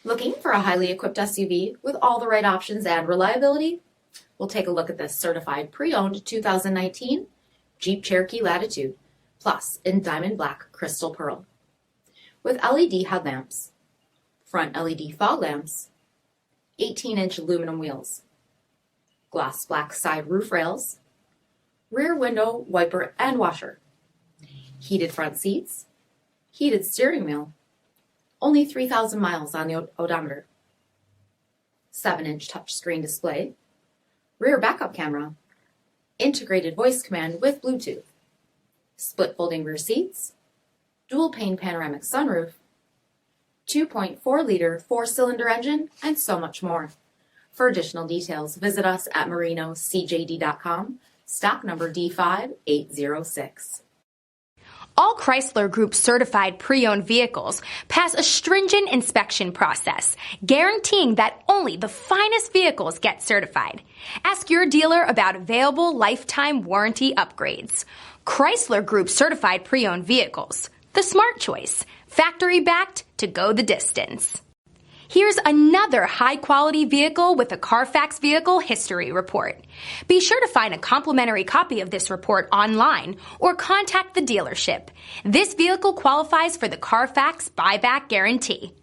Looking for a highly equipped SUV with all the right options and reliability? We'll take a look at this certified pre-owned 2019 Jeep Cherokee Latitude, Plus in Diamond Black Crystal Pearl. With LED headlamps, front LED fog lamps, 18-inch aluminum wheels, gloss black side roof rails, rear window wiper and washer, heated front seats, heated steering wheel, only 3,000 miles on the odometer, 7-inch touchscreen display, rear backup camera, integrated voice command with Bluetooth, split folding rear seats, dual-pane panoramic sunroof, 2.4-liter 4-cylinder engine, and so much more. For additional details, visit us at marinocjd.com, stock number D5806. All Chrysler Group certified pre-owned vehicles pass a stringent inspection process, guaranteeing that only the finest vehicles get certified. Ask your dealer about available lifetime warranty upgrades. Chrysler Group certified pre-owned vehicles, the smart choice, factory backed to go the distance. Here's another high-quality vehicle with a Carfax Vehicle History Report. Be sure to find a complimentary copy of this report online or contact the dealership. This vehicle qualifies for the Carfax Buyback Guarantee.